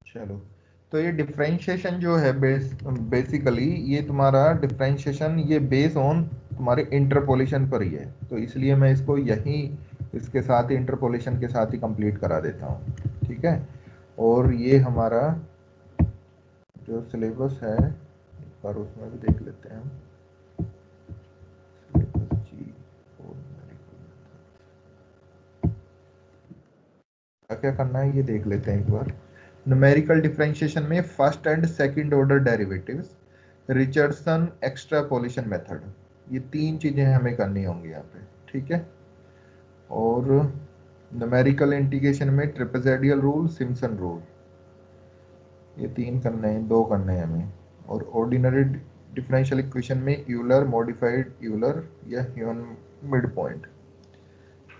चलो, तो ये डिफरेंशिएशन जो है बेसिकली ये तुम्हारा डिफरेंशिएशन ये बेस ऑन तुम्हारे इंटरपोलेशन पर ही है, तो इसलिए मैं इसको यही इसके साथ ही इंटरपोलेशन के साथ ही कंप्लीट करा देता हूँ। ठीक है, और ये हमारा जो सिलेबस है एक बार उसमें भी देख लेते हैं हम। सिलेबस जी और क्या क्या करना है ये देख लेते हैं एक बार। न्यूमेरिकल डिफरेंशिएशन में first and second order derivatives, Richardson extrapolation method, ये तीन चीजें हमें करनी होंगी यहाँ पे। ठीक है, और न्यूमेरिकल इंटीग्रेशन में ट्रेपेजोइडल रूल, सिम्पसन रूल, ये तीन करने हैं, दो करने हैं हमें। और ऑर्डिनरी डिफरेंशियल इक्वेशन में यूलर, मॉडिफाइड यूलर या ह्यून मिड पॉइंट।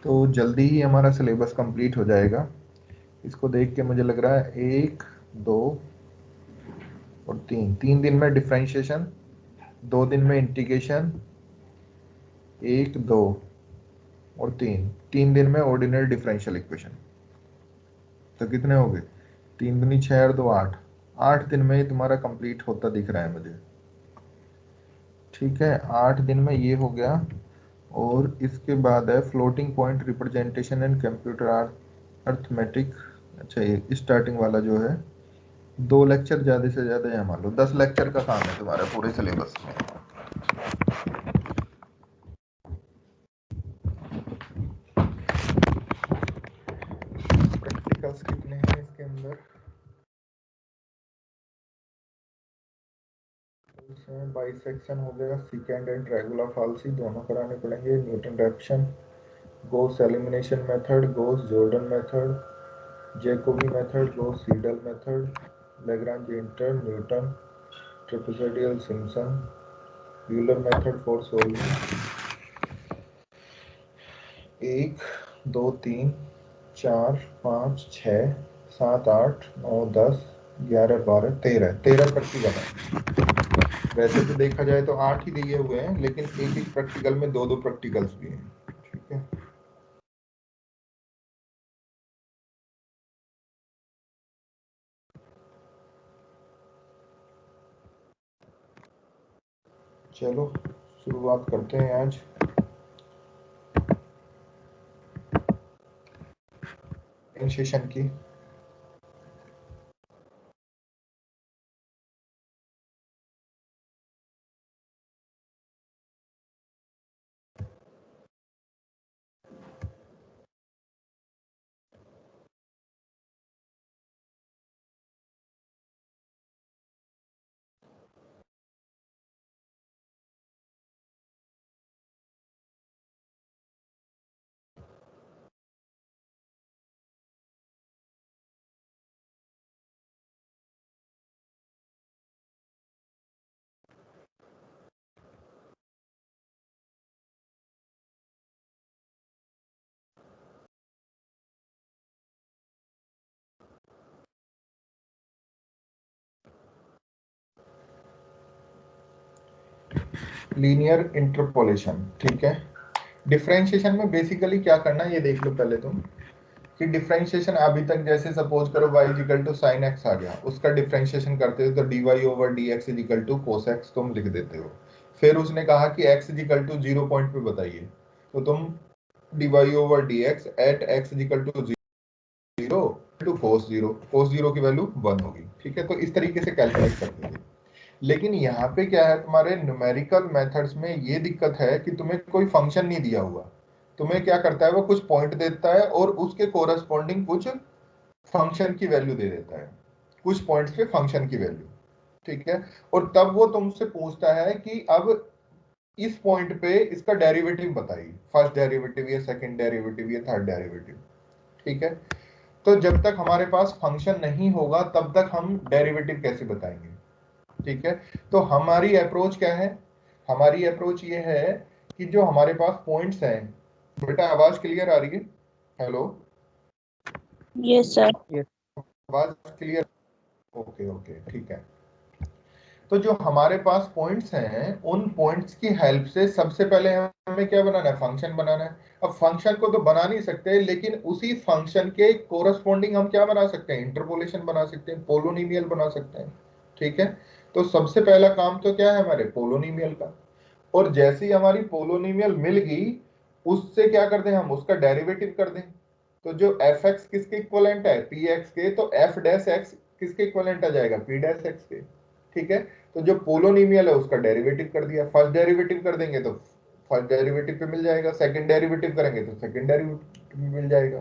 तो जल्दी ही हमारा सिलेबस कंप्लीट हो जाएगा। इसको देख के मुझे लग रहा है 1, 2 और 3, 3 दिन में डिफरेंशिएशन, 2 दिन में इंटीग्रेशन, 1, 2 और 3, 3 दिन में ऑर्डिनरी डिफरेंशियल इक्वेशन। तो कितने हो गए? 3 दूनी 6 और 2 8, 8 दिन में ये तुम्हारा कंप्लीट होता दिख रहा है मुझे। ठीक है, 8 दिन में ये हो गया। और इसके बाद है floating point representation and computer arithmetic. अच्छा, ये स्टार्टिंग वाला जो है 2 लेक्चर ज्यादा से ज्यादा, या मान लो 10 लेक्चर का काम है तुम्हारा पूरे सिलेबस में। प्रैक्टिकल्स कितने हैं इसके अंदर? बाइसेक्शन हो गया, सेकेंड एंड रेगुलर फाल्सी दोनों कराने पड़ेंगे, Newton Raphson, Gauss elimination method, Gauss Jordan method, Jacobi method, Gauss Seidel method, Lagrange inter, Newton, trapezoidal, Simpson, Euler method for solving 1, 2, 3, 4, 5, 6, 7, 8, 9, 10, 11, 12, 13 practical है। वैसे तो देखा जाए तो 8 ही दिए हुए हैं, लेकिन एक एक प्रैक्टिकल में 2 2 प्रैक्टिकल्स भी हैं। ठीक है, चलो शुरुआत करते हैं आज। सेशन की लीनियर इंटरपोलेशन। ठीक है, डिफरेंशिएशन में बेसिकली क्या करना है ये देख लो पहले तुम, कि डिफरेंशिएशन अभी तक जैसे सपोज करो y equal to sine x आ गया, उसका डिफरेंशिएशन करते हो तो dy over dx equal to cos x तुम लिख देते हो। फिर उसने कहा कि x इक्वल टू 0 पॉइंट पे बताइए, तो तुम dy ओवर dx एट x equal to 0 to cos 0 की वैल्यू 1 होगी। ठीक है, तो इस तरीके से कैलकुलेट करते थे। लेकिन यहाँ पे क्या है, तुम्हारे न्यूमेरिकल मेथड्स में ये दिक्कत है कि तुम्हें कोई फंक्शन नहीं दिया हुआ। तुम्हें क्या करता है, वो कुछ पॉइंट देता है और उसके कोरस्पॉन्डिंग कुछ फंक्शन की वैल्यू दे देता है, कुछ पॉइंट्स पे फंक्शन की वैल्यू। ठीक है, और तब वो तुमसे पूछता है कि अब इस पॉइंट पे इसका डेरिवेटिव बताइए, फर्स्ट डेरिवेटिव या सेकंड डेरिवेटिव या थर्ड डेरिवेटिव। ठीक है, तो जब तक हमारे पास फंक्शन नहीं होगा तब तक हम डेरिवेटिव कैसे बताएंगे। ठीक है, तो हमारी अप्रोच क्या है, हमारी अप्रोच ये है कि जो हमारे पास पॉइंट्स हैं, बेटा आवाज क्लियर आ रही है? Hello, yes sir. आवाज क्लियर? ओके ओके, ठीक है। तो जो हमारे पास पॉइंट्स हैं उन पॉइंट्स की हेल्प से सबसे पहले हमें क्या बनाना है, फंक्शन बनाना है। अब फंक्शन को तो बना नहीं सकते, लेकिन उसी फंक्शन के कोरस्पॉन्डिंग हम क्या बना सकते हैं, इंटरपोलेशन बना सकते हैं, पोलोनिमियल बना सकते हैं। ठीक है, तो सबसे पहला काम तो क्या है हमारे, पोलोनिमियल का। और जैसे ही हमारी पोलोनिमियल मिल गई, उससे क्या कर दें हम, उसका डेरिवेटिव कर दें। तो जो एफ एक्स किसके इक्वलेंट है, पी एक्स के, तो एफ डैश एक्स किसके इक्वलेंट आ जाएगा, पी डैश एक्स के। ठीक है, तो जो पोलोनिमियल है उसका डेरिवेटिव कर दिया। फर्स्ट डेरिवेटिव कर देंगे तो फर्स्ट डेरिवेटिव पे मिल जाएगा, सेकंड डेरिवेटिव करेंगे तो सेकंड डेरिवेटिव में मिल जाएगा।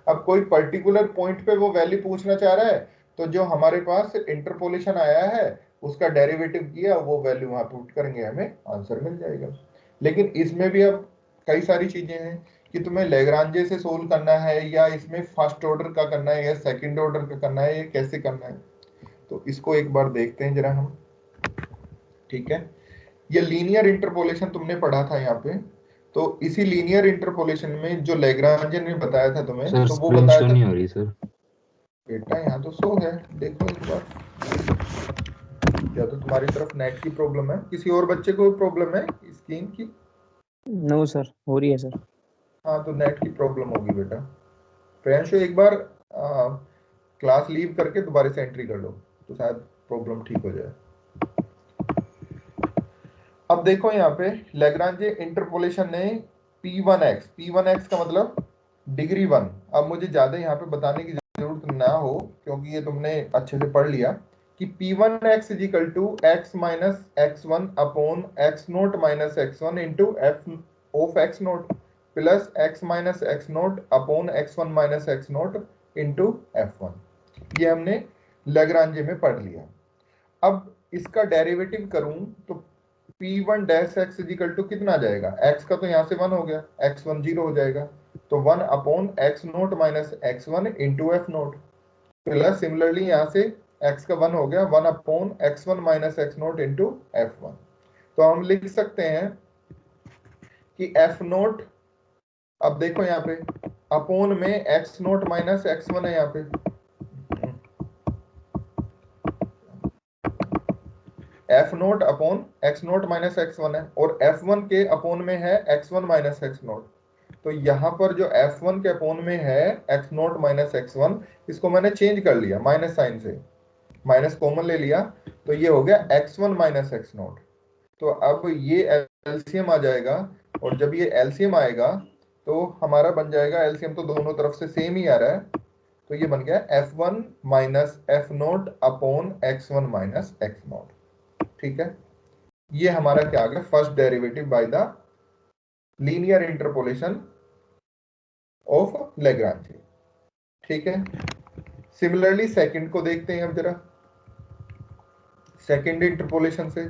अब कोई पर्टिकुलर पॉइंट पे वो वैल्यू पूछना चाह रहा है, तो जो हमारे पास इंटरपोलेशन आया है उसका डेरिवेटिव किया, वो वैल्यू वहां पुट करेंगे, हमें आंसर मिल जाएगा। लेकिन इसमें भी अब कई सारी चीजें हैं कि तुम्हें लेग्रांजे से सोल्व करना है, या इसमें फर्स्ट ऑर्डर का करना है, या सेकंड ऑर्डर का करना है, या कैसे करना है। तो इसको एक बार देखते हैं जरा हम। ठीक है, ये लीनियर इंटरपोलेशन तुमने पढ़ा था यहाँ पे। तो इसी लीनियर इंटरपोलेशन में जो लेग्रांजे ने बताया था तुम्हें, सर तो वो स्क्रीन बताया शो था। नहीं हो रही सर। बेटा यहाँ तो शो है, देखो एक बार। या तो तुम्हारी तरफ नेट की प्रॉब्लम है, किसी और बच्चे को प्रॉब्लम है स्क्रीन की। नो सर, हो रही है सर। हाँ, तो नेट की प्रॉब्लम होगी बेटा। प्रियांशु एक बार क्लास लीव करके दोबारा से एंट्री कर लो, तो शायद प्रॉब्लम ठीक हो जाए। अब देखो यहाँ पे लेग्रांजे इंटरपोलेशन ने P1x का मतलब डिग्री 1। अब मुझे ज्यादा यहाँ पे बताने की जरूरत ना हो, क्योंकि ये तुमने अच्छे से पढ़ लिया कि P1x is equal to x minus x1 upon x nought minus x1 into f of x nought plus x minus x nought upon x1 minus x nought into f1। ये हमने लेग्रांजे में पढ़ लिया। अब इसका डेरिवेटिव करूं तो P1 dash x is equal to कितना आ जाएगा, x का तो यहाँ से 1 हो गया, x1 0 हो जाएगा, तो 1 upon x nought minus x1 into f nought plus similarly यहाँ से x का 1 हो गया, 1 upon x1 minus x nought into f1। तो हम लिख सकते हैं कि f नोट, अब देखो यहाँ पे अपॉन में x नोट माइनस x1 है यहाँ पे, F nought upon x nought minus x one है, और एफ वन के अपॉन में है x one minus x note. तो यहाँ पर जो एफ वन के अपॉन में है x nought minus x one, इसको मैंने चेंज कर लिया माइनस साइन से, माइनस कॉमन ले लिया, तो ये हो गया x one minus x note. तो अब ये एलसीएम आ जाएगा, और जब ये एलसीएम आएगा तो हमारा बन जाएगा, एलसीएम तो दोनों तरफ से सेम ही आ रहा है, तो ये बन गया F one minus f nought upon x one minus x note. ठीक है, ये हमारा क्या आ गया, first derivative by the linear interpolation of Lagrange. ठीक है, सिमिलरली सेकंड को देखते हैं अब जरा, सेकंड इंटरपोलेशन से।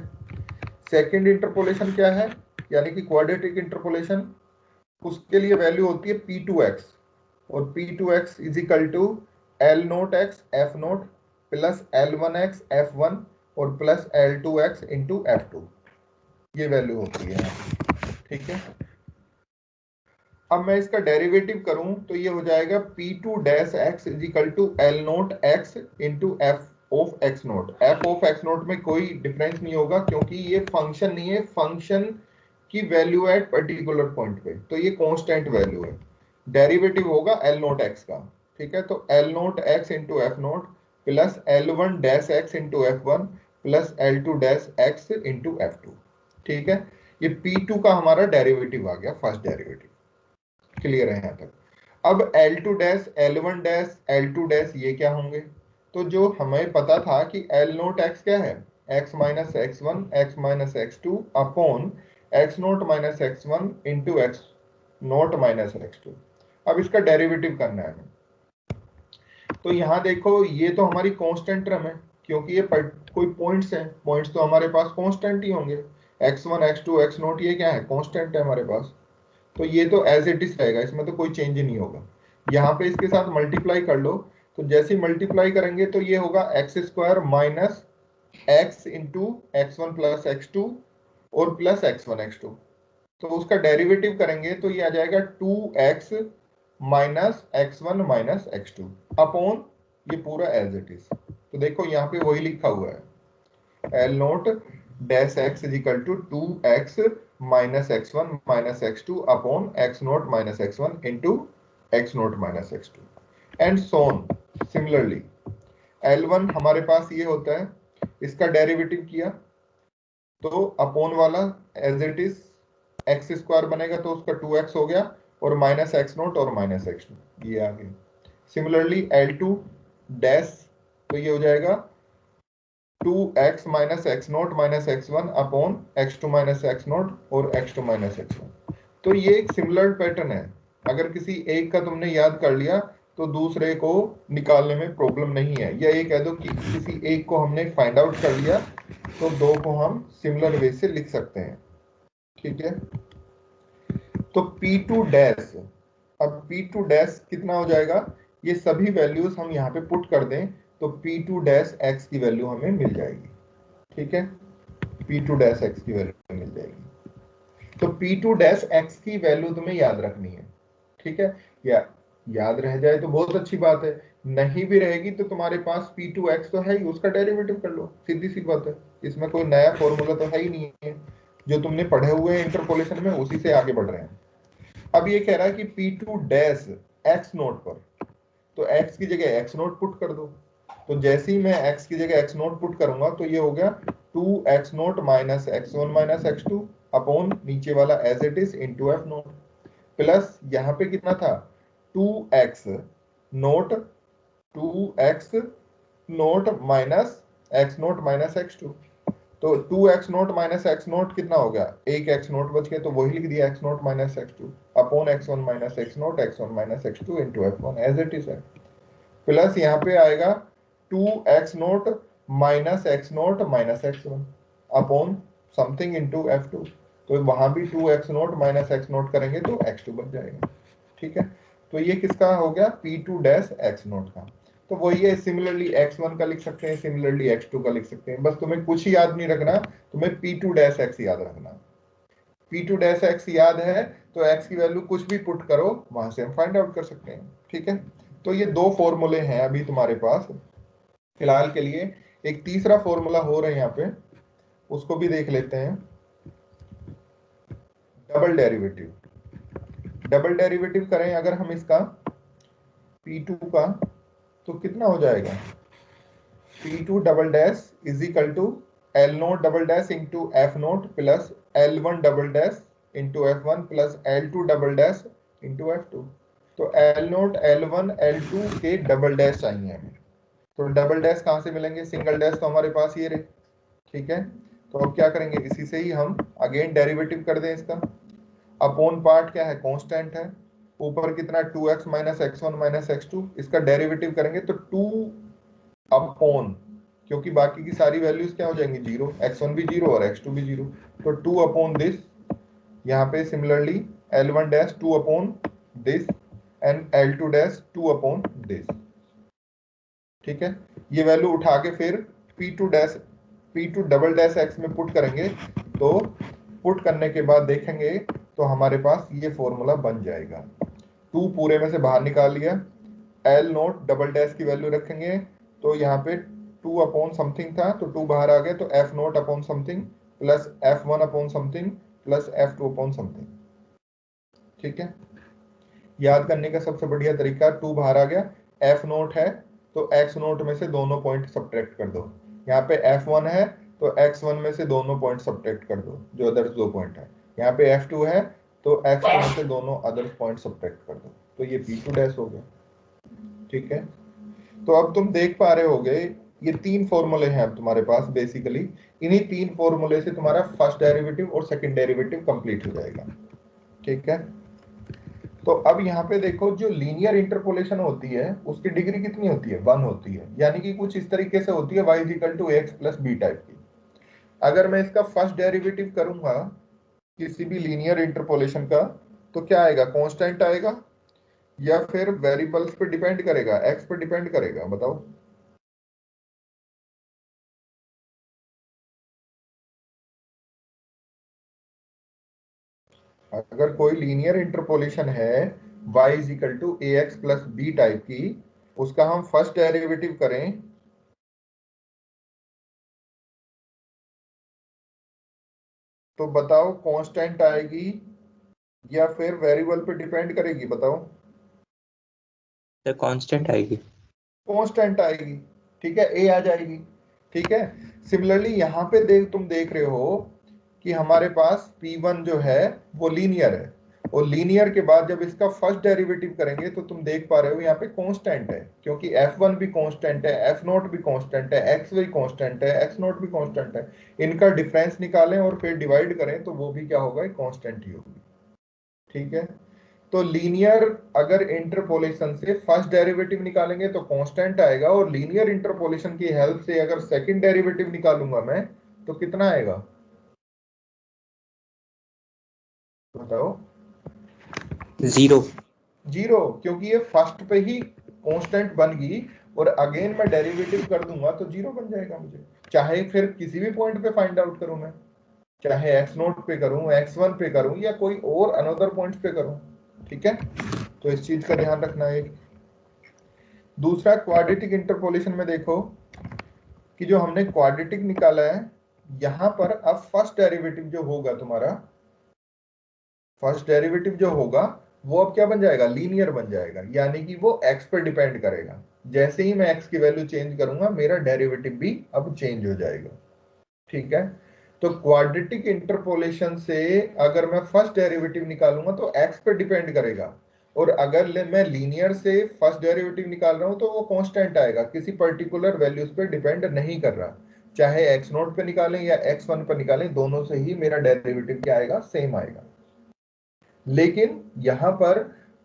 सेकंड इंटरपोलेशन क्या है, यानी कि क्वाड्रेटिक इंटरपोलेशन, उसके लिए वैल्यू होती है P2x, और P2x is equal to L nought x f nought plus L1x F1 और प्लस L2x इंटू F2, ये वैल्यू होती है। ठीक है, अब मैं इसका डेरिवेटिव करूं तो ये हो जाएगा P2 dash x is equal to L nought x into f of x nought. F of x nought में कोई डिफरेंस नहीं होगा, क्योंकि ये फंक्शन नहीं है, फंक्शन की वैल्यू एट पर्टिकुलर पॉइंट पे, तो ये कांस्टेंट वैल्यू है। डेरिवेटिव होगा L नोट एक्स का। ठीक है, तो L nought x into f nought plus L1 dash x into F1 plus L2 dash x into F2। ठीक है, ये P2 का हमारा डेरिवेटिव आ गया, फर्स्ट डेरिवेटिव। क्लियर है यहाँ तक। अब L2 dash L1 dash L2 dash ये क्या होंगे, तो जो हमें पता था कि L नोट एक्स क्या है, x minus x one x minus x two upon x nought minus x one into x nought minus x two. अब इसका डेरिवेटिव करना है हमें। तो यहाँ देखो ये तो हमारी कांस्टेंट टर्म है, क्योंकि ये कोई पॉइंट्स हैं, पॉइंट्स तो हमारे पास कांस्टेंट ही होंगे, x1 x2 x नोट ये क्या है, कांस्टेंट है हमारे पास, तो ये तो एज इट इज रहेगा, इसमें तो कोई चेंज नहीं होगा। यहाँ पे इसके साथ मल्टीप्लाई कर लो, तो जैसे ही मल्टीप्लाई करेंगे तो ये होगा x square minus x into x one plus x two और plus x one x two. तो उसका डेरिवेटिव करेंगे तो ये आ जाएगा 2x minus x one minus x two upon ये पूरा एज इट इज। तो देखो यहाँ पे वही लिखा हुआ है, L nought dash x is equal to 2x minus x1 minus x2 upon x nought minus x1 into x nought minus x2 and so on. Similarly L1 हमारे पास ये होता है, इसका डेरिवेटिव किया तो अपॉन वाला as it is x square बनेगा तो उसका 2x हो गया और माइनस एक्स नोट और माइनस x2 ये आ गया। सिमिलरली L2 डैश तो ये हो जाएगा 2x minus x nought minus x1 upon x2 minus x nought और x2 माइनस x1। तो ये एक सिमिलर पैटर्न है, अगर किसी एक का तुमने याद कर लिया तो दूसरे को निकालने में प्रॉब्लम नहीं है। या ये कह दो कि किसी एक को हमने फाइंड आउट कर लिया तो दो को हम सिमिलर वे से लिख सकते हैं। ठीक है, तो P2 डैश, अब P2 डैश कितना हो जाएगा, ये सभी वैल्यूज हम यहाँ पे पुट कर दें तो P2 डैश x की वैल्यू हमें मिल जाएगी। ठीक है, P2 डैश x की वैल्यू मिल जाएगी। तो P2 डैश x की वैल्यू तुम्हें याद रखनी है। ठीक है, या याद रह जाए तो बहुत अच्छी बात है, नहीं भी रहेगी तो तुम्हारे पास P2x तो है ही, उसका डेरिवेटिव कर लो, सीधी सी बात है। इसमें कोई नया फॉर्मूला तो है ही नहीं है, जो तुमने पढ़े हुए हैं इंटरपोलेशन में उसी से आगे बढ़ रहे हैं। अब ये कह रहा है कि P2 डैश x नोट पर, तो x की जगह x नोट पुट कर दो। तो जैसे ही मैं x की जगह x नोट पुट करूंगा तो ये हो गया 2x nought minus x1 minus x2 upon नीचे वाला as it is into f nought plus यहाँ पे कितना था 2x nought 2x nought minus x nought minus x2। तो 2x nought minus x note कितना हो गया, एक x नोट बच गया तो वही लिख दिया x nought minus x2 upon x1 minus x nought x1 minus x2 into f1 as it is है। प्लस यहाँ पे आएगा 2x nought minus x nought minus x1 upon something into f2। तो वहां भी 2x nought minus x note करेंगे तो x2 बच जाएगा। ठीक है, तो ये किसका हो गया, P2 डैश x नोट का। तो वही है, सिमिलरली x1 का लिख सकते हैं, सिमिलरली x2 का लिख सकते हैं। बस तुम्हें कुछ ही याद नहीं रखना, तुम्हें P2 डैश x याद रखना। P2 डैश x याद है तो x की वैल्यू कुछ भी पुट करो, वहां से हम फाइंड आउट कर सकते हैं। ठीक है, तो ये दो फॉर्मूले हैं अभी तुम्हारे पास फिलहाल के लिए। एक तीसरा फॉर्मूला हो रहा है यहाँ पे, उसको भी देख लेते हैं, डबल डेरिवेटिव। डबल डेरिवेटिव करें अगर हम इसका P2 का तो कितना हो जाएगा, P2 double dash is equal to L nought double dash into f nought plus L1 double dash into F1 plus L2 double dash into F2। तो L नोट L1 L2 के डबल डैश चाहिए हमें। तो double dash कहाँ से मिलेंगे, single dash तो हमारे पास ये रहे। ठीक है, तो अब क्या करेंगे, इसी से ही हम अगेन डेरिवेटिव कर दें इसका। अपॉन पार्ट क्या है, कांस्टेंट है, ऊपर कितना 2x minus x1 minus x2, इसका डेरिवेटिव करेंगे तो 2 अपॉन, क्योंकि बाकी की सारी वैल्यूज क्या हो जाएंगी जीरो, x1 भी जीरो और x2 भी जीरो, तो 2 अपॉन दिस। यहाँ पे similarly L1 dash 2 upon this and L2 dash 2 upon this. ठीक है, ये वैल्यू उठा के फिर P2 डबल डैश x में पुट करेंगे, तो पुट करने के बाद देखेंगे तो हमारे पास ये फॉर्मूला बन जाएगा। 2 पूरे में से बाहर निकाल लिया, L नोट डबल डैश की वैल्यू रखेंगे तो यहाँ पे 2 अपॉन समथिंग था तो 2 बाहर आ गए, तो F nought upon something plus F1 upon something plus F2 upon something. ठीक है, याद करने का सबसे बढ़िया तरीका, 2 बाहर आ गया, F नोट है तो x नोट में से दोनों पॉइंट सब्ट्रैक्ट कर दो। यहाँ पे F1 है तो x1 में से दोनों पॉइंट सब्ट्रैक्ट कर दो, जो अदर्स दो पॉइंट है। यहाँ पे F2 है तो x2 में से दोनों अदर्स पॉइंट सब्ट्रैक्ट कर दो, तो ये P2 डैश हो गया। ठीक है, तो अब तुम देख पा रहे होगे ये 3 फॉर्मूले हैं अब तुम्हारे पास बेसिकली। इन्हीं 3 फॉर्मूले से तुम्हारा फर्स्ट डेरिवेटिव और सेकंड डेरिवेटिव कंप्लीट हो जाएगा। ठीक है, तो अब यहाँ पे देखो, जो लीनियर इंटरपोलेशन होती है उसकी डिग्री कितनी होती है, 1 होती है, यानी कि कुछ इस तरीके से होती है y equal to ax plus b type की। अगर मैं इसका फर्स्ट डेरिवेटिव करूंगा किसी भी लीनियर इंटरपोलेशन का तो क्या आएगा, कांस्टेंट आएगा या फिर वेरिएबल्स पे डिपेंड करेगा, x पे डिपेंड करेगा, बताओ। अगर कोई लीनियर इंटरपोलेशन है y equal to ax plus b type की, उसका हम फर्स्ट डेरिवेटिव करें तो बताओ कांस्टेंट आएगी या फिर वेरिएबल पे डिपेंड करेगी, बताओ। सर कांस्टेंट आएगी। कांस्टेंट आएगी, ठीक है, ए आ जाएगी। ठीक है, सिमिलरली यहाँ पे तुम देख रहे हो कि हमारे पास P1 जो है वो लीनियर है, और लीनियर के बाद जब इसका फर्स्ट डेरिवेटिव करेंगे तो तुम देख पा रहे हो यहाँ पे कांस्टेंट है, क्योंकि F1 भी कांस्टेंट है, F0 भी कांस्टेंट है, X भी कांस्टेंट है, X0 भी कांस्टेंट है। इनका डिफरेंस निकालें और फिर डिवाइड करें तो वो भी क्या होगा, कांस्टेंट ही होगी। ठीक है, तो लीनियर अगर इंटरपोलेशन से फर्स्ट डेरिवेटिव निकालेंगे तो कांस्टेंट आएगा, और लीनियर इंटरपोलेशन की हेल्प से अगर सेकंड डेरिवेटिव निकालूंगा मैं तो कितना आएगा, बताओ। जीरो। जीरो, क्योंकि ये फर्स्ट पे ही कांस्टेंट बन गई, और अगेन मैं डेरिवेटिव कर दूंगा तो जीरो बन जाएगा मुझे, चाहे फिर किसी भी पॉइंट पे फाइंड आउट करूं मैं, चाहे x0 पे करूं, x1 पे करूं, या कोई और अनदर पॉइंट पे करूं। ठीक है, तो इस चीज का ध्यान रखना है। दूसरा, क्वाड्रेटिक इंटरपोलेशन में देखो कि जो हमने क्वाड्रेटिक निकाला है, यहां पर अब फर्स्ट डेरिवेटिव जो होगा तुम्हारा, फर्स्ट डेरिवेटिव जो होगा वो अब क्या बन जाएगा, लीनियर बन जाएगा, यानी कि वो x पर डिपेंड करेगा। जैसे ही मैं x की वैल्यू चेंज करूंगा मेरा डेरिवेटिव भी अब चेंज हो जाएगा। ठीक है, तो क्वाड्रेटिक इंटरपोलेशन से अगर मैं फर्स्ट डेरिवेटिव निकालूंगा तो x पे डिपेंड करेगा, और अगर मैं लीनियर से फर्स्ट डेरिवेटिव निकाल रहा हूं तो वो कांस्टेंट आएगा, किसी पर्टिकुलर वैल्यूज पे डिपेंड नहीं कर रहा। चाहे x0 पे निकालें या x1 पे निकालें, दोनों से ही मेरा डेरिवेटिव क्या आएगा, सेम आएगा। लेकिन यहां पर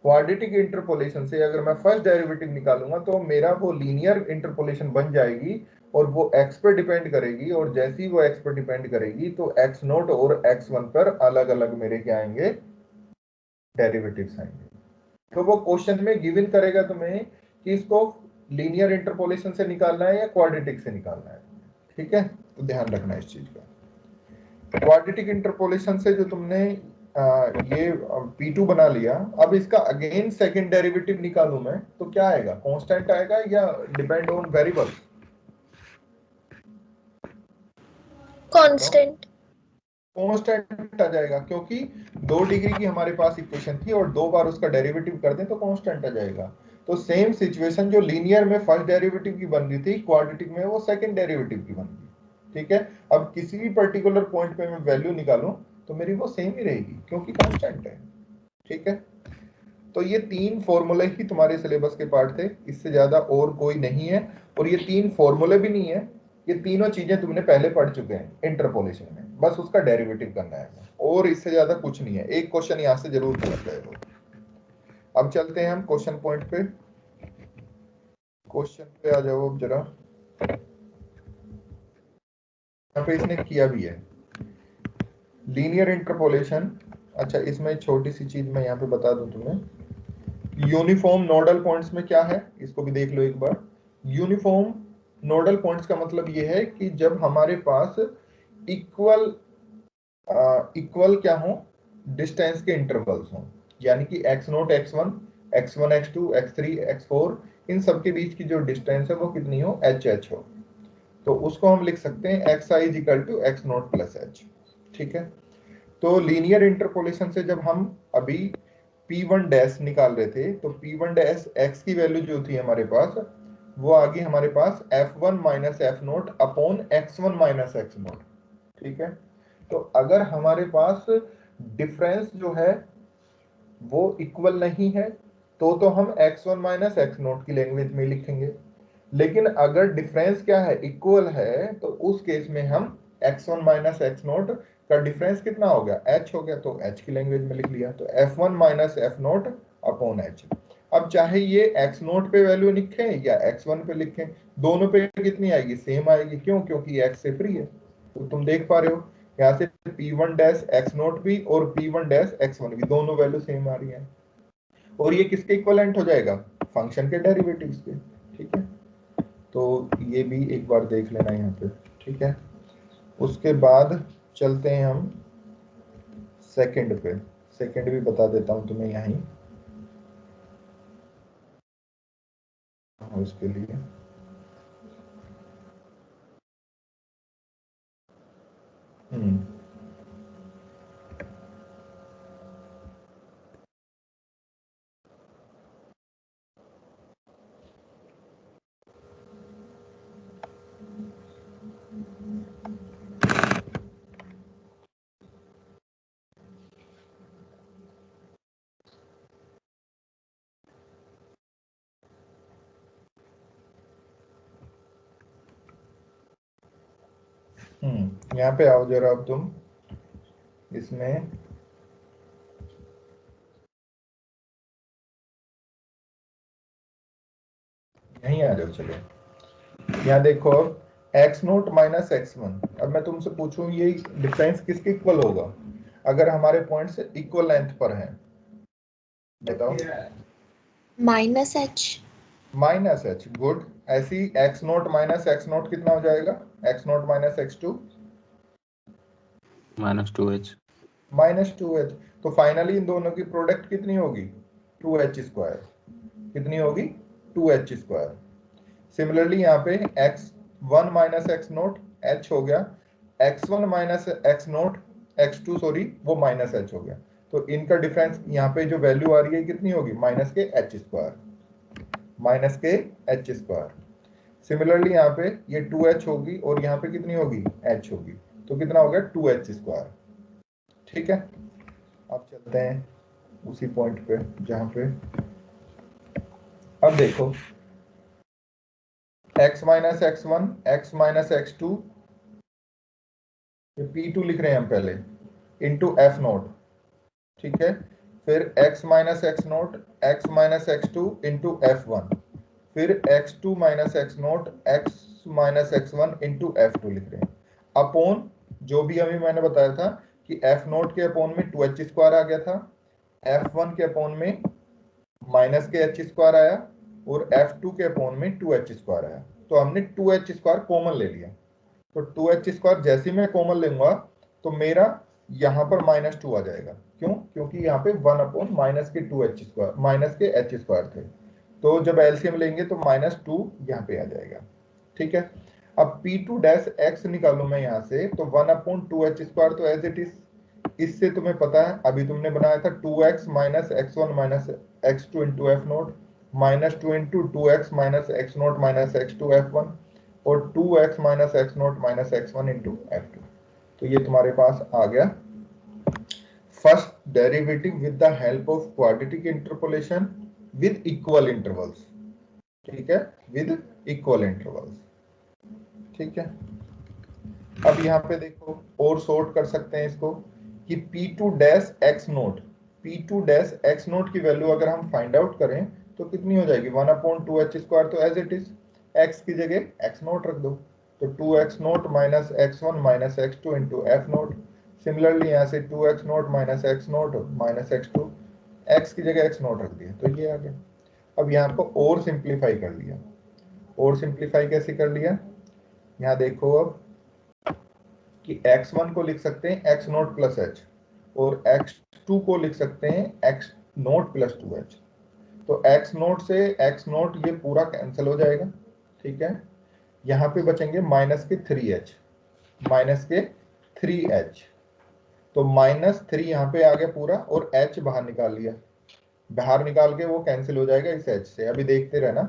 क्वाड्रेटिक इंटरपोलेशन से अगर मैं फर्स्ट डेरिवेटिव निकालूंगा तो मेरा वो लीनियर इंटरपोलेशन बन जाएगी, और वो x पर डिपेंड करेगी, और जैसे ही वो x पर डिपेंड करेगी तो x0 और x1 पर अलग अलग मेरे क्या आएंगे, डेरिवेटिव्स आएंगे। तो वो क्वेश्चन में गिवन करेगा तुम्हें कि इसको लीनियर इंटरपोलेशन से निकालना है या क्वाड्रेटिक से निकालना है। ठीक है, तो ध्यान रखना इस चीज का। क्वाड्रेटिक इंटरपोलेशन से जो तुमने ये P2 बना लिया, अब इसका अगेन सेकंड डेरिवेटिव निकालूं मैं तो क्या आएगा, कांस्टेंट आएगा या depend on variable, constant. Constant आ जाएगा, क्योंकि 2 डिग्री की हमारे पास इक्वेशन थी और 2 बार उसका डेरिवेटिव कर दें तो कांस्टेंट आ जाएगा। तो सेम सिचुएशन जो लीनियर में फर्स्ट डेरिवेटिव की बन रही थी, क्वाड्रेटिक में वो सेकंड डेरिवेटिव की बन गई। ठीक है, अब किसी भी पर्टिकुलर पॉइंट पे मैं वैल्यू निकालूं तो मेरी वो सेम ही रहेगी, क्योंकि कांस्टेंट है। ठीक है, तो ये 3 फॉर्मूले ही तुम्हारे सिलेबस के पार्ट थे, इससे ज्यादा और कोई नहीं है, और ये 3 फॉर्मूले भी नहीं है, ये तीनों चीजें तुमने पहले पढ़ चुके हैं इंटरपोलेशन में, बस उसका डेरिवेटिव करना है, और इससे ज्यादा कुछ नहीं है। एक क्वेश्चन यहां से जरूर समझ गए हो। अब चलते हैं हम क्वेश्चन पॉइंट पे, क्वेश्चन पे आ जाओ अब जरा। यहाँ पे इसने किया भी है लीनियर इंटरपोलेशन। अच्छा, इसमें छोटी सी चीज मैं यहाँ पे बता दूं तुम्हें, यूनिफॉर्म नोडल पॉइंट्स में क्या है, इसको भी देख लो एक बार। यूनिफॉर्म नोडल पॉइंट्स का मतलब ये है कि जब हमारे पास इक्वल इक्वल क्या हो, डिस्टेंस के इंटरवल्स हो, यानी कि x0 x1 x1 x2 x3 x4, इन सब के बीच की जो डिस्टेंस है वो कितनी हो, h हो, तो उसको हम लिख सकते हैं xi is equal to x0 plus h। ठीक है, तो लीनियर इंटरपोलेशन से जब हम अभी P1 डैश निकाल रहे थे तो P1 डैश x की वैल्यू जो थी हमारे पास, वो आ गई हमारे पास f1 minus f0 upon x1 minus x0। ठीक है, तो अगर हमारे पास डिफरेंस जो है वो इक्वल नहीं है तो हम x1 माइनस x0 की लैंग्वेज में लिखेंगे, लेकिन अगर डिफरेंस क्या है, इक्वल है, तो उस केस में हम x1 माइनस x0 का डिफरेंस कितना हो गया, h हो गया, तो h की लैंग्वेज में लिख लिया, तो f1 minus f0 upon h। अब चाहे ये x0 पे वैल्यू लिखें या x1 पे लिखें, दोनों पे कितनी आएगी, सेम आएगी। क्यों, क्योंकि x से फ्री है। तो तुम देख पा रहे हो यहाँ से P1 डैश x0 भी और P1 डैश x1 भी दोनों वैल्यू सेम आ रही है, और ये किसके इक्विवेलेंट हो जाएगा, फंक्शन के डेरिवेटिव्स के। ठीक है, तो ये भी एक बार देख लेना यहाँ पे। ठीक है, उसके बाद चलते हैं हम सेकंड पे, सेकंड भी बता देता हूँ तुम्हें यहीं उसके लिए। यहाँ पे आओ जरा अब तुम इसमें, यहीं आ जाओ। चलो यहाँ देखो, अब x0 माइनस x1। अब मैं तुमसे पूछूं ये डिफरेंस किसके इक्वल होगा अगर हमारे पॉइंट्स इक्वल लेंथ पर हैं? बताओ। -h। -h, good. ऐसी x0 माइनस x0 कितना हो जाएगा? x0 minus x2 -2h। -2h। तो फाइनली इन दोनों की प्रोडक्ट कितनी होगी? 2h²। कितनी होगी? 2h²। सिमिलरली यहाँ पे x1 माइनस x0 h हो गया, x1 minus x0 x2 sorry वो -h हो गया। तो इनका डिफरेंस यहाँ पे जो वैल्यू आ रही है कितनी होगी? -h²। -h²। सिमिलरली यहाँ पे ये 2h होगी और यहाँ पे कितनी होगी? h होगी। तो कितना हो गया? 2h²। ठीक है, अब चलते हैं उसी पॉइंट पे जहां पे, अब देखो x minus x1 x minus x2, ये P2 लिख रहे हैं हम पहले, इंटू f0। ठीक है, फिर x minus x0 x minus x2 into f1, फिर x2 minus x0 x minus x1 into f2 लिख रहे हैं। अपोन जो भी अभी मैंने बताया था कि f0 के अपोन में 2h² आ गया था, f1 के अपोन में -h² आया और f2 के अपोन में 2h² आया। तो हमने 2h² कॉमन ले लिया। तो 2h² जैसे मैं कॉमन लूंगा तो मेरा यहाँ पर -2 आ जाएगा। क्यों? क्योंकि यहाँ पे 1 माइनस के 2h² माइनस के h² थे। तो जब एलसीएम लेंगे तो -2 यहाँ पे आ जाएगा। ठीक है, अब P2 डैश x निकालू मैं यहाँ से, तो 1/2h² तो एज इट इज। इससे तुम्हें पता है अभी तुमने बनाया था 2x minus x1 minus x2 into f0, -2 into 2x minus x0 minus x2 f1 और 2x minus x0 minus x1 into f2। तो ये तुम्हारे पास आ गया first derivative with the help of quadratic interpolation with equal intervals. ठीक है, with equal intervals. ठीक है, अब यहाँ पे देखो और सॉर्ट कर सकते हैं इसको कि P2 dash x0, P2 dash x0 की वैल्यू अगर हम फाइंड आउट करें तो कितनी हो जाएगी? 1/2h²। तो एज इट इज x की जगह x0 रख दो, तो 2x0 minus x1 minus x2 into f0। Similarly यहाँ से 2x0 minus x0 minus x2, x की जगह x0 रख दिया, तो ये आ गया। अब यहाँ को और सिंप्लीफाई कर लिया। और सिंप्लीफाई कैसे कर लिया? यहाँ देखो अब कि x1 को लिख सकते हैं x0 प्लस h और x2 को लिख सकते हैं x0 प्लस 2h। तो x0 से x0 ये पूरा कैंसिल हो जाएगा। ठीक है, यहाँ पे बचेंगे माइनस के 3h, माइनस के 3h। तो -3 यहाँ पे आ गया पूरा और h बाहर निकाल लिया। बाहर निकाल के वो कैंसिल हो जाएगा इस h से। अभी देखते रहना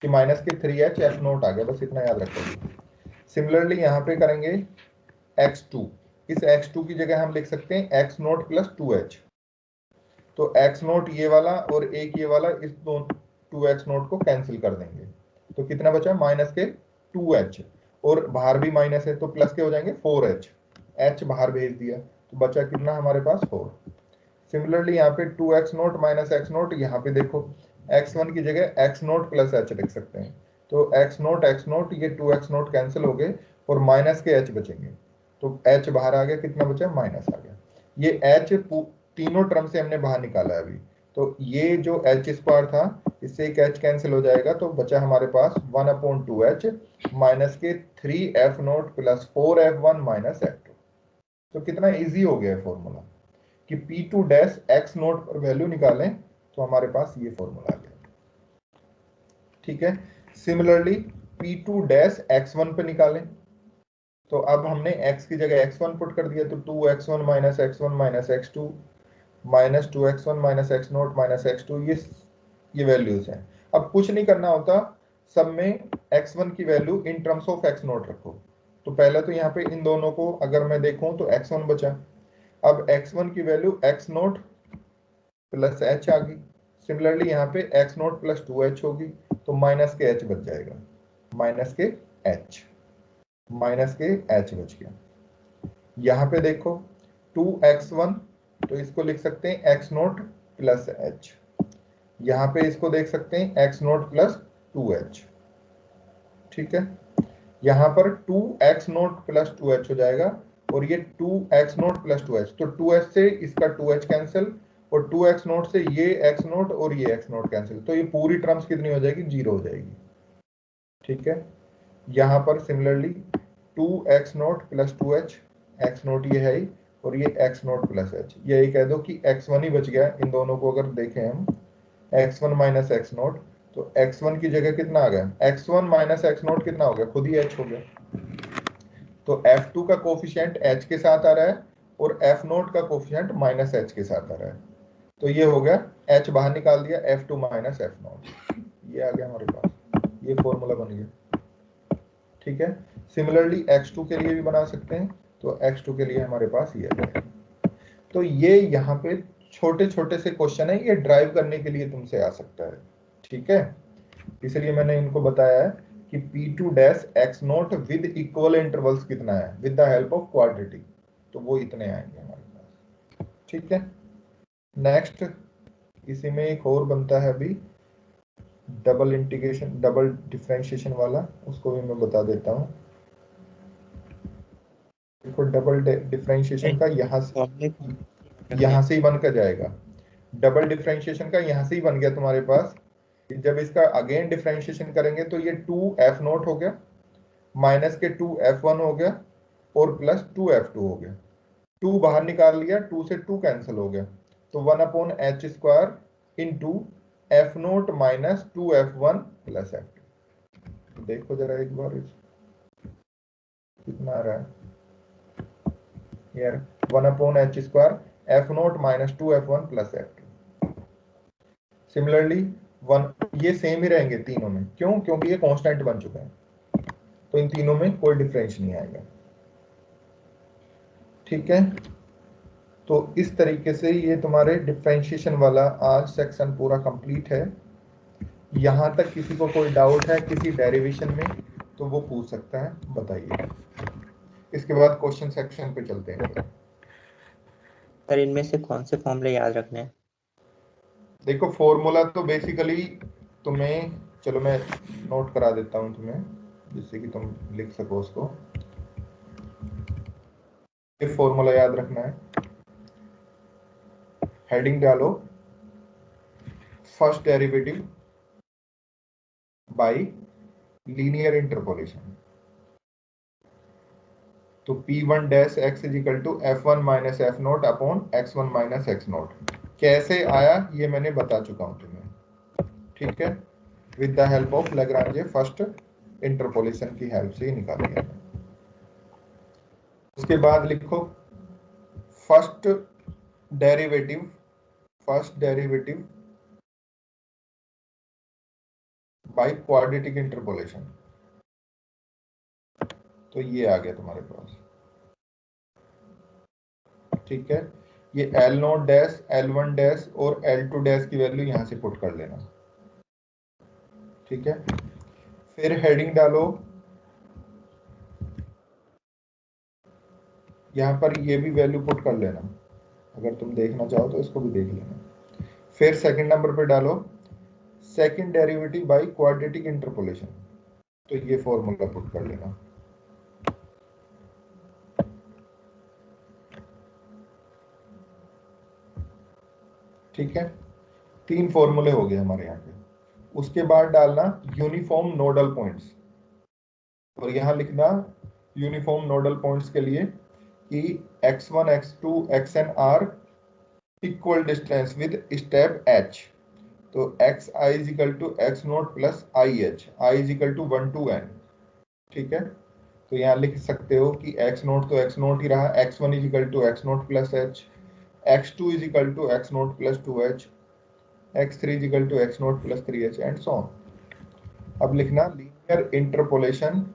कि माइनस के 3h f0 आ गया, बस इतना याद रखोगे। सिमिलरली यहाँ पे करेंगे x2, इस x2 की जगह हम लिख सकते हैं x0 प्लस 2h। तो x0 ये वाला और एक ये वाला, इस दोनों 2x0 को कैंसिल कर देंगे। तो कितना बचा? माइनस के 2h और बाहर भी माइनस है तो प्लस के हो जाएंगे 4h। h बाहर भेज दिया तो बचा कितना हमारे पास? 4। सिमिलरली यहाँ पे 2x0 माइनस x0, यहाँ पे देखो x1 की जगह x0 प्लस h लिख सकते हैं। तो x0 x0 ये 2x0 कैंसिल हो गए और माइनस के h बचेंगे। तो h बाहर आ गया, कितना बचा? माइनस आ गया। ये h तीनों टर्म से हमने बाहर निकाला है अभी। तो ये जो h² था इससे एक h कैंसिल हो जाएगा, तो बचा हमारे पास 1/2h माइनस के 3f0 plus 4f1 minus f2। तो कितना इजी हो गया है फॉर्मूला कि P2 डैश x0 पर वैल्यू निकालें तो हमारे पास ये फॉर्मूला आ गया। ठीक है, सिमिलरली P2 डैश x1 पे निकालें तो अब हमने x की जगह x1 पुट कर दिया, तो 2x1 minus x1 minus x2 minus 2x1 minus x0 minus x2, ये वैल्यूज हैं। अब कुछ नहीं करना होता, सब में x1 की value in terms of x0 रखो। तो पहले तो यहाँ पे इन दोनों को अगर मैं देखूं तो x1 बचा। अब x1 की वैल्यू x0 प्लस h आ गई। सिमिलरली यहाँ पे x0 प्लस 2h होगी, तो माइनस के h बच जाएगा, माइनस के h। माइनस के h बच गया। यहाँ पे देखो 2x1, तो इसको लिख सकते हैं x नोट प्लस h। यहाँ पे इसको देख सकते हैं x नोट प्लस 2h। ठीक है, यहाँ पर 2x नोट प्लस 2h हो जाएगा और ये 2x नोट प्लस 2h, तो 2h से इसका 2h कैंसिल और 2x नोट से ये x नोट और ये x नोट कैंसिल, तो ये पूरी टर्म्स कितनी हो जाएगी, 0 हो जाएगी। ठीक है, यहाँ पर similarly 2x note plus 2h, x note ये है ही और ये x नोट प्लस h, यही कह दो कि x1 ही बच गया। इन दोनों को अगर देखें हम x1 माइनस x नोट, तो x1 की जगह कितना आ गया, x1 माइनस x नोट कितना हो गया, खुद ही h हो गया। तो f2 का कोफिशिएंट h के साथ आ रहा है और f नोट का कोफिशिएंट माइनस h के साथ आ रहा है, तो ये हो गया h बाहर निकाल दिया, f2 माइनस f नोट, ये आ गया हमारे पास, ये फॉर्मूला बन गया। ठीक है, सिमिलरली x2 के लिए भी बना सकते हैं, तो x2 के लिए हमारे पास ये है। तो ये यहाँ पे छोटे छोटे से क्वेश्चन है, ये ड्राइव करने के लिए तुमसे आ सकता है। ठीक है, इसलिए मैंने इनको बताया है कि P2 dash x note with equal intervals कितना है with the help of quadratic, तो वो इतने आएंगे हमारे पास। ठीक है, नेक्स्ट इसी में एक और बनता है अभी डबल इंटीग्रेशन, डबल डिफरेंशिएशन वाला, उसको भी मैं बता देता हूँ। देखो डबल डिफरेंशिएशन का यहाँ से ही बन कर जाएगा, डबल डिफरेंशिएशन का यहाँ से ही बन गया तुम्हारे पास। जब इसका अगेन डिफरेंशिएशन करेंगे तो ये 2f नोट हो गया माइनस के 2f1 हो गया और प्लस 2f2 हो गया। 2 बाहर निकाल लिया, 2 से 2 कैंसिल हो गया, तो 1/h square into f note minus 2f1 plus f2। देखो जरा एक बार कितना आ रहा है यार, 1/h square f note minus 2f1 plus f2। Similarly ये सेम ही रहेंगे तीनों में, क्यों, क्योंकि ये कांस्टेंट बन चुके हैं, तो इन तीनों में कोई डिफरेंस नहीं आएगा। ठीक है, तो इस तरीके से ये तुम्हारे डिफरेंशिएशन वाला आज सेक्शन पूरा कंप्लीट है। यहां तक किसी को कोई डाउट है किसी डेरिवेशन में तो वो पूछ सकता है, बताइए। इसके बाद क्वेश्चन सेक्शन पे चलते हैं। सर इनमें से कौन से फॉर्मूले याद रखने हैं? देखो फॉर्मूला तो बेसिकली तुम्हें, चलो मैं नोट करा देता हूं तुम्हें जिससे कि तुम लिख सको उसको। ये फॉर्मूला याद रखना है, हेडिंग डालो first derivative by linear interpolation. तो P1 dash x is equal to f1 minus f nought upon x1 minus x nought. कैसे आया ये मैंने बता चुका हूं तुम्हें। ठीक है, with the help of Lagrange first interpolation की हेल्प से ही निकाल लिया। उसके बाद लिखो first derivative by quadratic interpolation, तो ये आ गया तुम्हारे पास। ठीक है, ये L note dash L1 dash और L2 डैश की वैल्यू यहां से पुट कर लेना। ठीक है, फिर हेडिंग डालो, यहां पर ये भी वैल्यू पुट कर लेना, अगर तुम देखना चाहो तो इसको भी देख लेना। फिर सेकंड नंबर पे डालो second derivative by quadratic interpolation, तो ये फॉर्मूला पुट कर लेना। ठीक है, 3 फॉर्मूले हो गए हमारे यहाँ पे। उसके बाद डालना यूनिफॉर्म नोडल पॉइंट्स, और यहाँ लिखना यूनिफॉर्म नोडल पॉइंट्स के लिए कि x1 x2 xn are equal distance with step h। तो x i is equal to x nought plus i h, i is equal to 1 to n। ठीक है, तो यहाँ लिख सकते हो कि x नोट तो x नोट ही रहा, x1 is equal to x nought plus h, x2 is equal to x nought plus 2h, x3 is equal to x nought plus 3h and so on. अब लिखना linear interpolation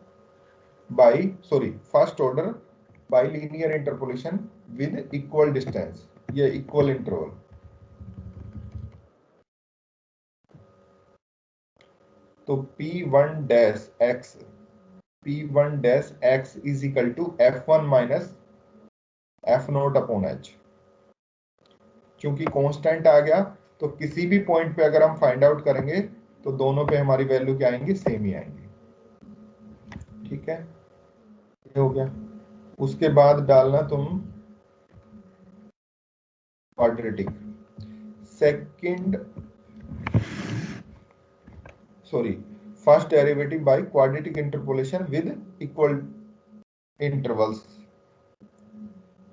by first order by linear interpolation with equal distance, ये equal interval. तो P1 dash x P1 dash x is equal to F1 minus F nought upon H। क्योंकि constant आ गया तो किसी भी point पे अगर हम फाइंड आउट करेंगे तो दोनों पे हमारी वैल्यू क्या आएंगी, सेम ही आएंगी। ठीक है, ये हो गया। उसके बाद डालना तुम quadratic second sorry first derivative by quadratic interpolation with equal intervals.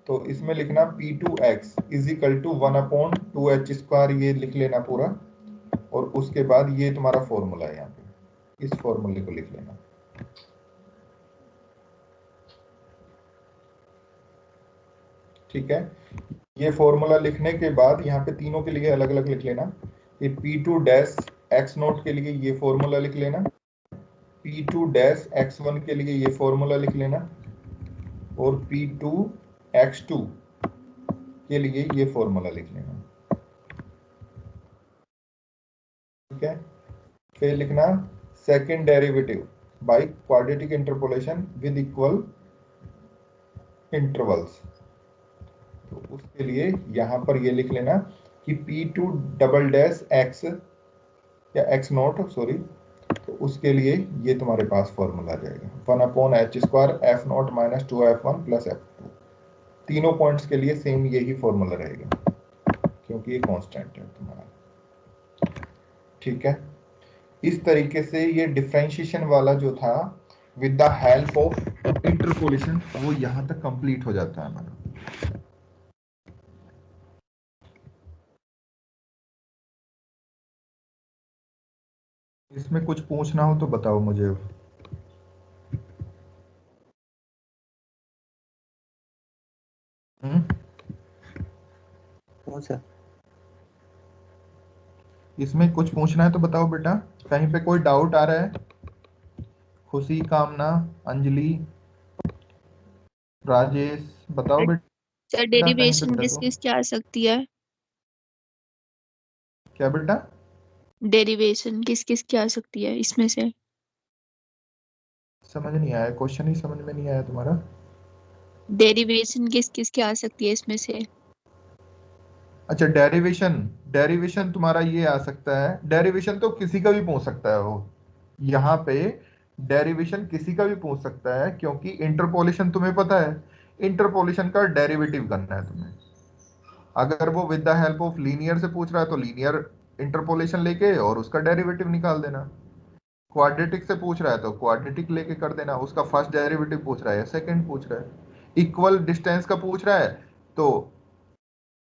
तो इसमें लिखना P2x is equal to 1/2h square, ये लिख लेना पूरा। और उसके बाद ये तुम्हारा फॉर्मूला है, यहाँ पे इस फॉर्मूले को लिख लेना। ठीक है, ये फॉर्मूला लिखने के बाद यहाँ पे तीनों के लिए अलग अलग लिख लेना। ये P2 डैश x नोट के लिए ये फॉर्मूला लिख लेना, P2 डैश x1 के लिए ये फॉर्मूला लिख लेना, और P2 x2 के लिए ये फॉर्मूला लिख लेना। ठीक है, फिर लिखना second derivative by quadratic interpolation with equal intervals. तो उसके लिए यहां पर ये लिख लेना कि P2 डबल डैश x या x नोट सॉरी, तो उसके लिए ये तुम्हारे पास फॉर्मूला आ जाएगा 1/h square F note minus 2F1 plus F2। तीनों पॉइंट्स के लिए सेम यही फॉर्मूला रहेगा क्योंकि ये कांस्टेंट है तुम्हारा। ठीक है, इस तरीके से ये डिफरेंशिएशन वाला जो था with the help of interpolation वो यहां तक कंप्लीट हो जाता है हमारा। इसमें कुछ पूछना हो तो बताओ मुझे। कौन सा? इसमें कुछ पूछना है तो बताओ बेटा, कहीं पे कोई डाउट आ रहा है? खुशी, कामना, अंजलि, राजेश, बताओ बेटा सर कहीं पे डेरिवेशन बेटा किस तो। किस की आ सकती है? क्या बेटा? डेरिवेशन किस किस की आ सकती है इसमें से? समझ नहीं आया, क्वेश्चन ही समझ में नहीं आया तुम्हारा। डेरिवेशन किस किस की आ सकती है इसमें से? अच्छा, डेरिवेशन, डेरिवेशन तुम्हारा ये आ सकता है, डेरिवेशन तो किसी का भी पूछ सकता है वो। यहाँ पे डेरिवेशन किसी का भी पूछ सकता है क्योंकि इंटरपोलेशन तुम्हें पता है, इंटरपोलेशन का डेरिवेटिव करना है तुम्हें। अगर वो with the help of linear से पूछ रहा है तो लीनियर इंटरपोलेशन लेके और उसका डेरिवेटिव निकाल देना। क्वाड्रेटिक से पूछ रहा है तो क्वाड्रेटिक लेके कर देना, उसका फर्स्ट डेरिवेटिव पूछ रहा है या सेकंड पूछ रहा है। इक्वल डिस्टेंस का पूछ रहा है तो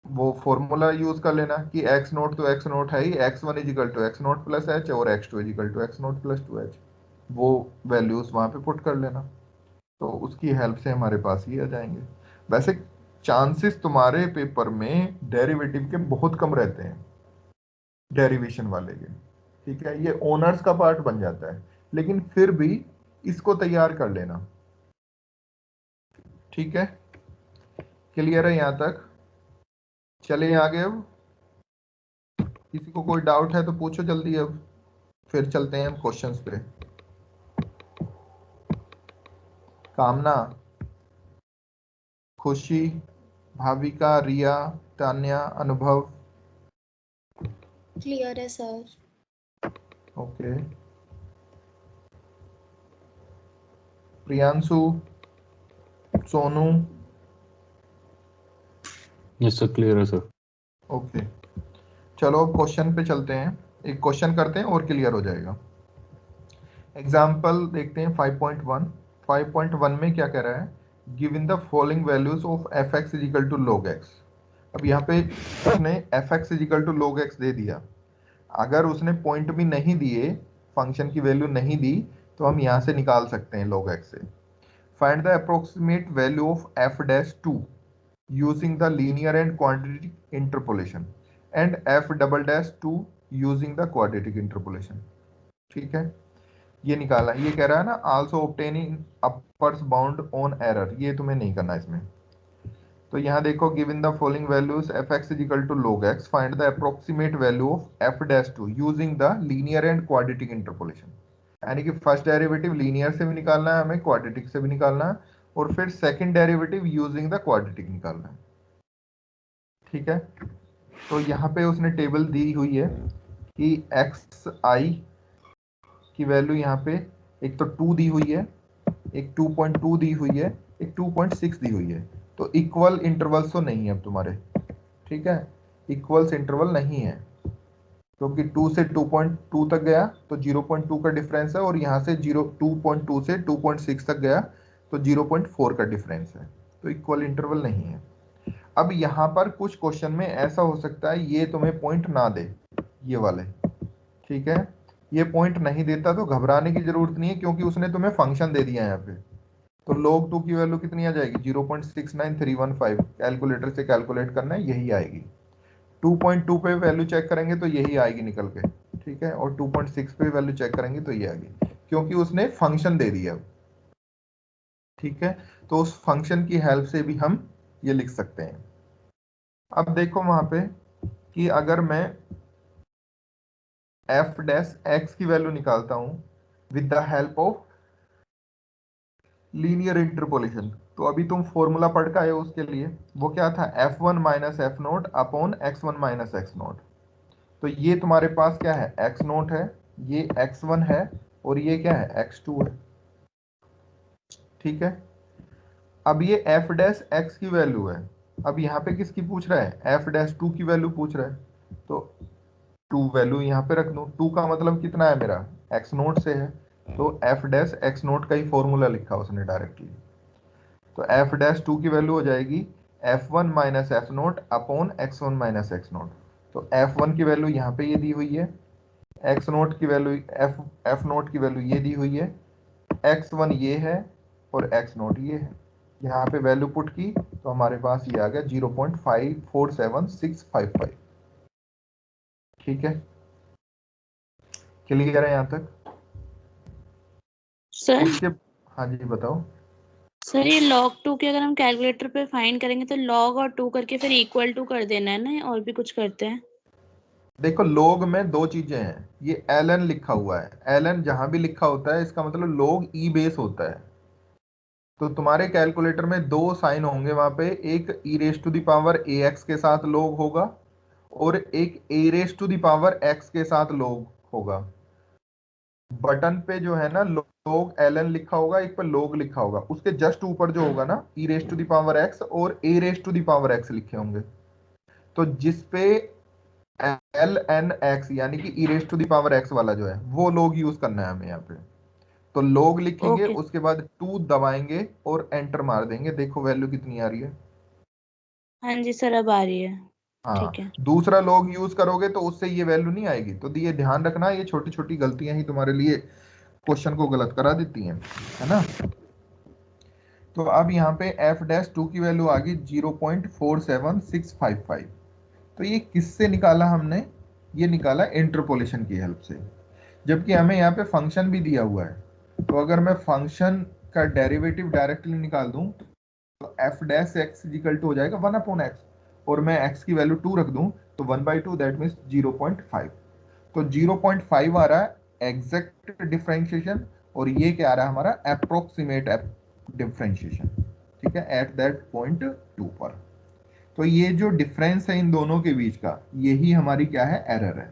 वो फॉर्मूला यूज कर लेना कि x नोट तो x नोट है ही, x1 is equal to x nought plus h और x2 is equal to x nought plus 2h। वो वैल्यूज वहां पे पुट कर लेना, तो उसकी हेल्प से हमारे पास ये आ जाएंगे। वैसे चांसेस तुम्हारे पेपर में डेरिवेटिव के बहुत कम रहते हैं, डेरिवेशन वाले के। ठीक है, ये ओनर्स का पार्ट बन जाता है, लेकिन फिर भी इसको तैयार कर लेना। ठीक है, क्लियर है यहां तक? चलिए आगे, अब किसी को कोई डाउट है तो पूछो जल्दी, अब फिर चलते हैं हम क्वेश्चंस पे। कामना, खुशी, भाविका, रिया, तान्या, अनुभव। क्लियर है sir. Okay, Priyanshu, Sonu. Yes sir, clear है सर। ओके, चलो अब क्वेश्चन पे चलते हैं, एक क्वेश्चन करते हैं और क्लियर हो जाएगा। एग्जाम्पल देखते हैं 5.1। 5.1 में क्या कह रहा है, given the following values of f x is equal to log x। अब यहाँ पे उसने f x is equal to log x दे दिया। अगर उसने पॉइंट भी नहीं दिए, फंक्शन की वैल्यू नहीं दी, तो हम यहाँ से निकाल सकते हैं log x से। Find the approximate value of f dash 2 using the linear and quadratic interpolation and f double dash 2 using the quadratic interpolation. ठीक है, ये निकाला। ये कह रहा है ना also obtaining uppers bound on error, ये तुम्हें नहीं करना इसमें। तो यहाँ देखो, given the following values F x is equal to log x, find the approximate value of f dash 2 using the linear and quadratic interpolation. यानी कि फर्स्ट डेरिवेटिव लीनियर से भी निकालना है हमें, क्वाड्रेटिक से भी निकालना है, और फिर second derivative using the quadratic निकालना है। ठीक है, तो यहाँ पे उसने टेबल दी हुई है कि एक्स आई की वैल्यू यहाँ पे एक तो 2 दी हुई है, एक 2.2 दी हुई है, एक 2.6 दी हुई है। तो इक्वल इंटरवल्स तो नहीं है अब तुम्हारे, ठीक है, इक्वल्स इंटरवल नहीं है, क्योंकि 2 से 2.2 तक गया तो 0.2 का डिफरेंस है, और यहाँ से 2.2 से 2.6 तक गया तो 0.4 का डिफरेंस है, तो इक्वल इंटरवल नहीं है। अब यहाँ पर कुछ क्वेश्चन में ऐसा हो सकता है ये तुम्हें पॉइंट ना दे, ये वाले, ठीक है, ये पॉइंट नहीं देता तो घबराने की जरूरत नहीं है, क्योंकि उसने तुम्हें फंक्शन दे दिया है यहाँ पे। तो log 2 की वैल्यू कितनी आ जाएगी, 0.69315, कैलकुलेटर से कैलकुलेट करना है, यही आएगी। 2.2 पे वैल्यू चेक करेंगे तो यही आएगी निकल के, ठीक है, और 2.6 पे वैल्यू चेक करेंगे तो ये आएगी, क्योंकि उसने फंक्शन दे दिया। ठीक है, तो उस फंक्शन की हेल्प से भी हम ये लिख सकते हैं। अब देखो वहां पे कि अगर मैं एफ डैश एक्स की वैल्यू निकालता हूं with the help of linear interpolation, तो अभी तुम फॉर्मूला पढ़ के आए हो उसके लिए, वो क्या था, f1 minus f nought upon x1 minus x note. तो ये तुम्हारे पास क्या है, x नोट है, ये x1 है, और ये क्या है, x2 है। ठीक है, अब ये f डैश x की वैल्यू है, अब यहाँ पे किसकी पूछ रहा है, f डैश 2 की वैल्यू पूछ रहा है, तो 2 वैल्यू यहाँ पे रख दूं। 2 का मतलब कितना है मेरा, x नोट से है, तो f डैश x नोट का ही फॉर्मूला लिखा उसने डायरेक्टली। तो f डैश 2 की वैल्यू हो जाएगी f1 minus f nought upon x1 minus x note. तो f1 की वैल्यू यहाँ पे ये दी हुई है, x नोट की वैल्यू f नोट की वैल्यू ये दी हुई है, x1 ये है और x नोट ये है। यहाँ पे वैल्यू पुट की तो हमारे पास ये आ गया 0.547655। ठीक है, क्लियर है यहाँ तक? सर इसके, हाँ जी बताओ। सर ये log 2 के अगर हम कैलकुलेटर पे फाइंड करेंगे तो log और 2 करके फिर इक्वल टू कर देना है ना, और भी कुछ करते हैं? देखो log में दो चीजें हैं, ये ln लिखा हुआ है, ln जहां भी लिखा होता है इसका मतलब log ई बेस होता है। तो तुम्हारे कैलकुलेटर में दो साइन होंगे वहां पे, एक e raise to the power ax के साथ log होगा, और एक a raise to the power x के साथ log होगा। बटन पे जो है ना log ln लिखा होगा, एक पे log लिखा होगा, उसके जस्ट ऊपर जो होगा ना e raise to the power x और a raise to the power x लिखे होंगे। तो जिस पे एल एन एक्स यानी कि e raise to the power x वाला जो है वो लोग यूज करना है हमें यहाँ पे। तो लोग लिखेंगे, ओके। उसके बाद 2 दबाएंगे और एंटर मार देंगे, देखो वैल्यू कितनी आ रही है। हाँ जी सर, अब आ रही है। ठीक हाँ, है। दूसरा लोग यूज करोगे तो उससे ये वैल्यू नहीं आएगी। तो ये ध्यान रखना, ये छोटी छोटी गलतियां ही तुम्हारे लिए क्वेश्चन को गलत करा देती हैं, है ना। तो अब यहाँ पे एफ डैश 2 की वैल्यू आ गई 0.47655। तो ये किससे निकाला हमने, ये निकाला इंटरपोलेशन की हेल्प से, जबकि हमें यहाँ पे फंक्शन भी दिया हुआ है। तो अगर मैं फंक्शन का डेरिवेटिव डायरेक्टली निकाल दूं तो f dash x equal to हो जाएगा 1 अपॉन एक्स, और मैं एक्स की वैल्यू 2 रख दूं तो 1/2, दैट मीन्स 0.5। तो 0.5 आ रहा है एग्जैक्ट डिफरेंशिएशन, और ये क्या आ रहा है हमारा अप्रोक्सीमेट डिफरेंशिएशन, ठीक है, एट दैट पॉइंट 2 पर। तो ये जो डिफरेंस है इन दोनों के बीच का, यही हमारी क्या है, एरर है।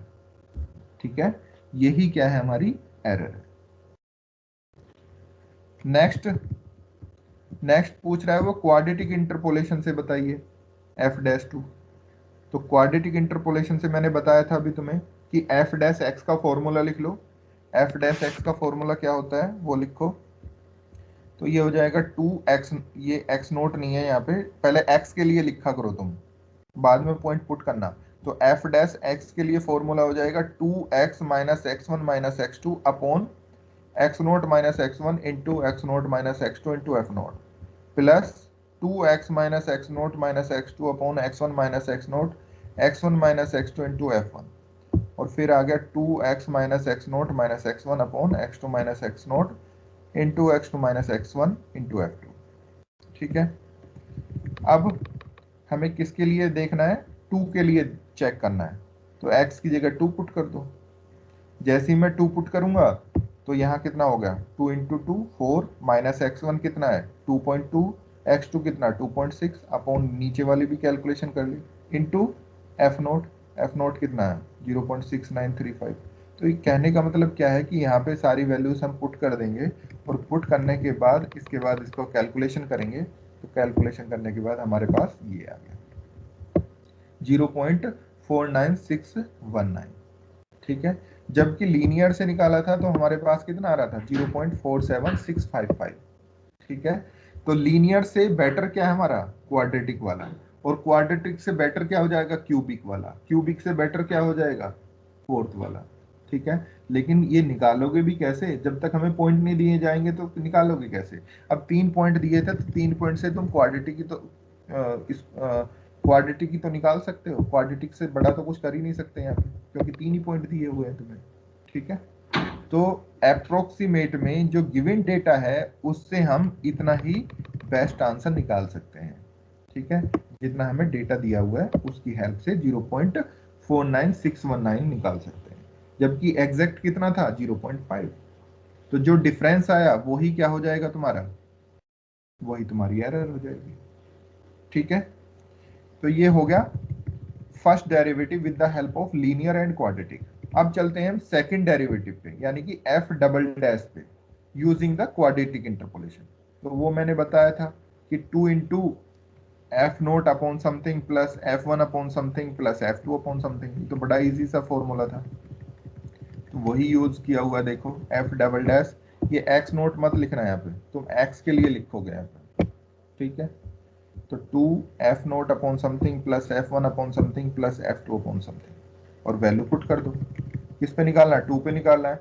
ठीक है, यही क्या है, हमारी एरर है। नेक्स्ट नेक्स्ट पूछ रहा है वो क्वाड्रेटिक इंटरपोलेशन से बताइए एफ डैश 2। तो क्वाड्रेटिक इंटरपोलेशन से मैंने बताया था अभी तुम्हें कि एफ डैश एक्स का फॉर्मूला लिख लो। एफ डैश एक्स का फॉर्मूला क्या होता है वो लिखो। तो ये हो जाएगा 2x, ये x नोट नहीं है यहाँ पे, पहले x के लिए लिखा करो तुम, बाद में पॉइंट पुट करना। तो एफ डैश एक्स के लिए फॉर्मूला हो जाएगा 2x minus x1 minus x2 upon x nought minus x1 into x nought minus x2 into f nought, plus 2x minus x nought minus x2 upon x1 minus x note x1 minus x2 into f1, और फिर आ गया 2x minus x nought minus x1 upon x2 minus x note into x2 minus x1 into f2। ठीक है, अब हमें किसके लिए देखना है, 2 के लिए चेक करना है। तो x की जगह 2 पुट कर दो। जैसे ही मैं 2 पुट करूंगा तो यहाँ कितना हो गया 2 इंटू 2 4 माइनस x1 कितना है 2.2 x2 कितना 2.6 अपॉन नीचे वाली भी कैलकुलेशन कर ली इंटू एफ नोट कितना है 0.6935। तो ये कहने का मतलब क्या है कि यहाँ पे सारी वैल्यूज हम पुट कर देंगे और पुट करने के बाद इसके बाद इसको कैलकुलेशन करेंगे। तो कैलकुलेशन करने के बाद हमारे पास ये आ गया 0.49619। ठीक है, जबकि लीनियर से निकाला था तो हमारे पास कितना आ रहा था 0.47655। ठीक है, तो लीनियर से बेटर क्या है हमारा क्वाड्रेटिक वाला, और क्वाड्रेटिक से बेटर क्या हो जाएगा क्यूबिक वाला, क्यूबिक से बेटर क्या हो जाएगा फोर्थ वाला। ठीक है, लेकिन ये निकालोगे भी कैसे, जब तक हमें पॉइंट नहीं दिए जाएंगे तो निकालोगे कैसे। अब 3 पॉइंट दिए थे तो 3 पॉइंट से तुम क्वाड्रेटिक की तो क्वाड्रेटिक की तो निकाल सकते हो, क्वाड्रेटिक से बड़ा तो कुछ कर ही नहीं सकते यहाँ पे क्योंकि 3 ही पॉइंट दिए हुए हैं तुम्हें। ठीक है, तो अप्रोक्सीमेट में जो गिवन डेटा है उससे हम इतना ही बेस्ट आंसर निकाल सकते हैं। ठीक है, जितना हमें डेटा दिया हुआ है उसकी हेल्प से 0.49619 निकाल सकते हैं, जबकि एग्जैक्ट कितना था 0.5। तो जो डिफरेंस आया वही क्या हो जाएगा तुम्हारा, वही तुम्हारी एरर हो जाएगी। ठीक है, तो ये हो गया first derivative with the help of linear and quadratic. अब चलते हैं हम सेकंड डेरिवेटिव पे, यानी कि एफ डबल डैश पे यूजिंग द क्वाड्रेटिक इंटरपोलेशन। तो वो मैंने बताया था कि 2 into f nought upon something plus f1 upon something plus f2 upon something. तो बड़ा इजी सा फॉर्मूला था, तो वही यूज किया हुआ। देखो एफ डबल डैश, ये x नोट मत लिखना है यहाँ पे, तुम x के लिए लिखोगे यहाँ पे। ठीक है, तो 2 f nought upon something plus f1 upon something plus f2 upon something, और वैल्यू पुट कर दो। किस पे निकालना है 2 पे निकालना है,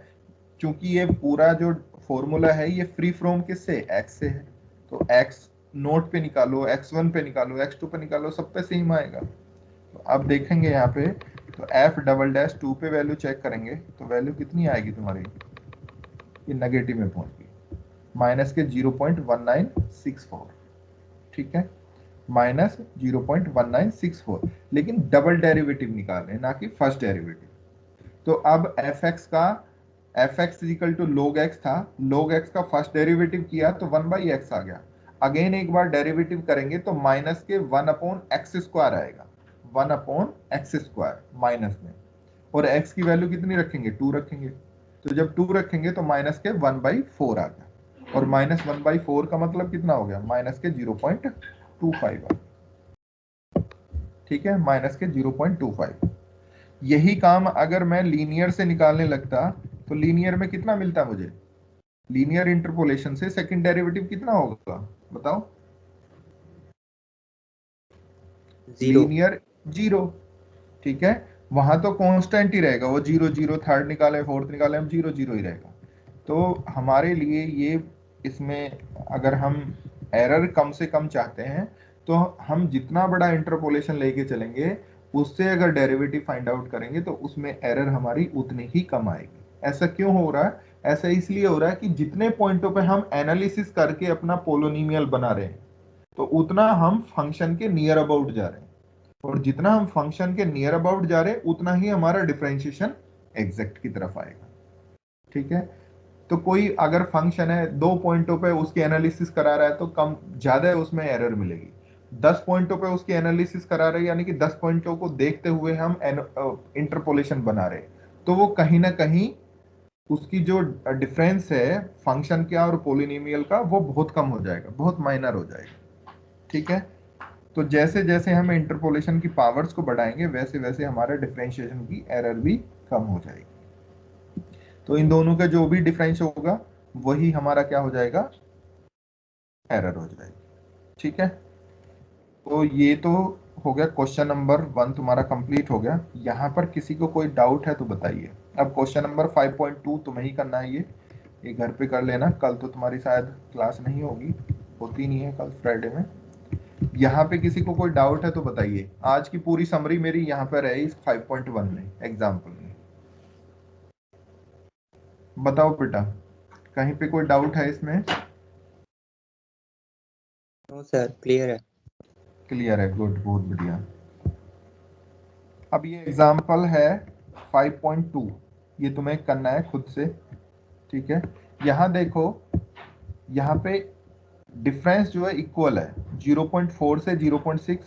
क्योंकि ये पूरा जो फॉर्मूला है ये फ्री फ्रॉम किससे x से है। तो x नोट पे निकालो, x1 पे निकालो, x2 पे निकालो, सब पे सेम आएगा। तो अब देखेंगे यहाँ पे, तो f डबल डैश 2 पे वैल्यू चेक करेंगे तो वैल्यू कितनी आएगी तुम्हारी, ये नेगेटिव में पहुंच गई, माइनस के 0.1964। ठीक है, माइनस 0.1964, लेकिन डबल डेरिवेटिव निकाल रहे हैं ना कि फर्स्ट डेरिवेटिव। तो अब fx का fx equal to log x था, log x का फर्स्ट डेरिवेटिव किया तो 1/x आ गया। अगेन एक बार डेरिवेटिव करेंगे तो माइनस के 1/x² आएगा, 1/x² माइनस में, और x की वैल्यू कितनी रखेंगे 2 रखेंगे। तो जब 2 रखेंगे तो माइनस के 1/4 आ गया, और माइनस 1/4 का मतलब कितना हो गया माइनस के 0.25 आ गया। ठीक है, माइनस के 0.25। यही काम अगर मैं लीनियर से निकालने लगता तो लीनियर में कितना मिलता मुझे, लीनियर इंटरपोलेशन से सेकंड डेरिवेटिव कितना होगा बताओ, लीनियर 0। ठीक है, वहां तो कांस्टेंट ही रहेगा, वो 0 0, थर्ड निकाले फोर्थ निकाले हम 0 0 ही रहेगा। तो हमारे लिए ये इसमें अगर हम एरर कम से कम चाहते हैं तो हम जितना बड़ा इंटरपोलेशन लेके चलेंगे उससे अगर डेरिवेटिव फाइंड आउट करेंगे तो उसमें एरर हमारी उतनी ही कम आएगी। ऐसा क्यों हो रहा है, ऐसा इसलिए हो रहा है कि जितने पॉइंटों पे हम एनालिसिस करके अपना पोलोनिमियल बना रहे हैं तो उतना हम फंक्शन के नियर अबाउट जा रहे हैं, और जितना हम फंक्शन के नियर अबाउट जा रहे हैं उतना ही हमारा डिफरेंशिएशन एग्जैक्ट की तरफ आएगा। ठीक है, तो कोई अगर फंक्शन है 2 पॉइंटों पे उसकी एनालिसिस करा रहा है तो कम ज्यादा उसमें एरर मिलेगी। 10 पॉइंटों पे उसकी एनालिसिस करा रहे हैं, यानी कि 10 पॉइंटों को देखते हुए हम इंटरपोलेशन बना रहे हैं, तो वो कहीं ना कहीं उसकी जो डिफरेंस है फंक्शन का और पोलिनोमियल का वो बहुत कम हो जाएगा, बहुत माइनर हो जाएगा। ठीक है, तो जैसे जैसे हम इंटरपोलेशन की पावर्स को बढ़ाएंगे वैसे वैसे हमारे डिफरेंशिएशन की एरर भी कम हो जाएगी। तो इन दोनों का जो भी डिफरेंस होगा वही हमारा क्या हो जाएगा, एरर हो जाएगी। ठीक है, तो ये तो हो गया क्वेश्चन नंबर 1 तुम्हारा कंप्लीट हो गया। यहाँ पर किसी को कोई डाउट है तो बताइए। अब क्वेश्चन नंबर 5.2 तुम्हें ही करना है, ये घर पे कर लेना, कल तो तुम्हारी शायद क्लास नहीं होगी, होती नहीं है कल फ्राइडे में। यहाँ पे किसी को कोई डाउट है तो बताइए। आज की पूरी समरी मेरी यहाँ पर है इस 5.1 में एग्जाम्पल में। बताओ बेटा, कहीं पे कोई डाउट है इसमें? नो सर, क्लियर है। क्लियर है, गुड, बहुत बढ़िया। अब ये एग्जाम्पल है 5.2, ये तुम्हें करना है खुद से। ठीक है, यहाँ देखो, यहाँ पे डिफरेंस जो है इक्वल है, 0.4 से 0.6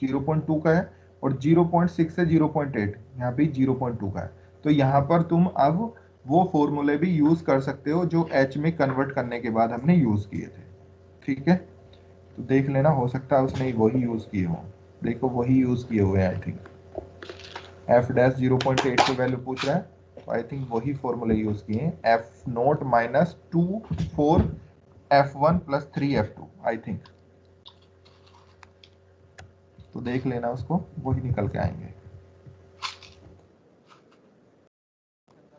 0.2 का है, और 0.6 से 0.8 यहाँ पे 0.2 का है। तो यहाँ पर तुम अब वो फॉर्मूले भी यूज कर सकते हो जो एच में कन्वर्ट करने के बाद हमने यूज किए थे। ठीक है, तो देख लेना, हो सकता है उसने वही यूज किए हो। देखो वही यूज किए हुए हैं आई थिंक। एफ डैश 0.8 की वैल्यू पूछ रहा है, तो आई थिंक वही फॉर्मूले यूज किए हैं, F note minus 2 4 F1 plus 3 F2 I think. तो देख लेना उसको, वही निकल के आएंगे।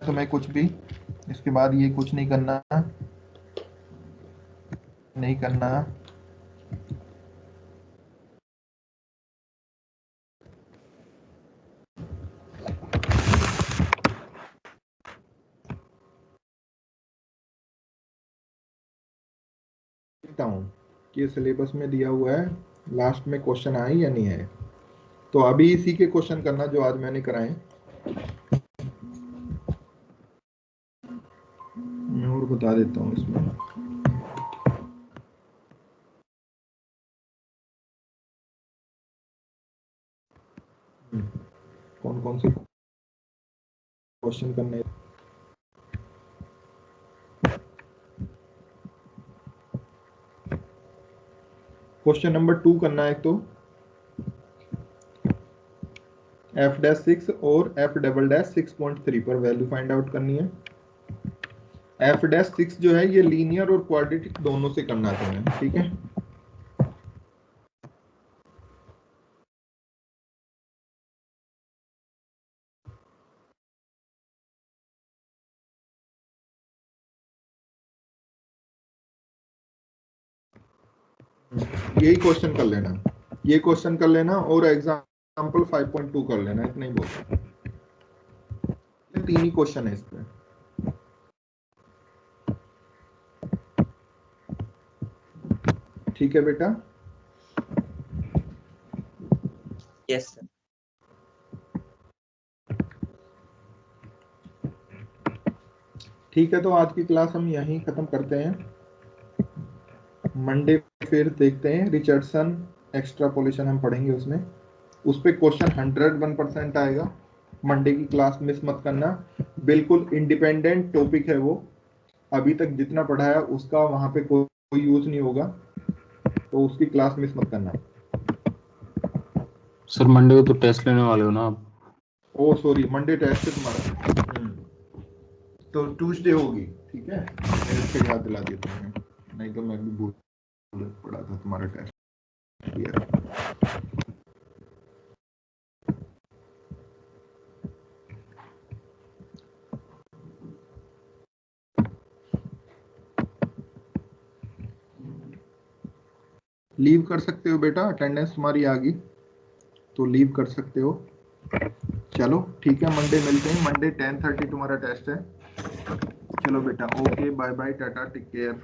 तुम्हें कुछ भी इसके बाद ये कुछ नहीं करना, नहीं करना। देखता हूँ कि सिलेबस में दिया हुआ है, लास्ट में क्वेश्चन आए या नहीं आए। तो अभी इसी के क्वेश्चन करना जो आज मैंने कराए। मैं और बता देता हूँ इसमें। कौन कौन से क्वेश्चन करने। क्वेश्चन नंबर 2 करना है तो F'6 और F'6.3 पर वैल्यू फाइंड आउट करनी है। F'6 जो है ये लीनियर और क्वाड्रेटिक दोनों से करना है तुम्हें, ठीक है। यही क्वेश्चन कर लेना, ये क्वेश्चन कर लेना और एग्जाम्पल 5.2 कर लेना, इतना ही बहुत। ये 3 ही क्वेश्चन है इस पे। ठीक है बेटा। Yes sir. ठीक है, तो आज की क्लास हम यहीं खत्म करते हैं। मंडे फिर देखते हैं रिचर्डसन एक्सट्रापोलेशन हम पढ़ेंगे, उसमें उस पे क्वेश्चन 101% आएगा। मंडे की क्लास मिस मत करना, बिल्कुल इंडिपेंडेंट टॉपिक है वो। अभी तक जितना पढ़ाया उसका वहां पे कोई यूज नहीं होगा, तो उसकी क्लास मिस मत करना। सर मंडे को तो टेस्ट लेने वाले हो ना आप? ओ सॉरी, मंडे टेस्ट है तुम्हारा। तो ट्यूसडे होगी, ठीक है। मैं इससे याद दिला देता हूँ, नहीं तो मैं भी भूल पड़ा था तुम्हारा टेस्ट। लीव कर सकते हो बेटा, अटेंडेंस तुम्हारी आ गई तो लीव कर सकते हो। चलो ठीक है, मंडे मिलते हैं। मंडे 10:30 तुम्हारा टेस्ट है। चलो बेटा, ओके, बाय बाय, टाटा, टेक केयर।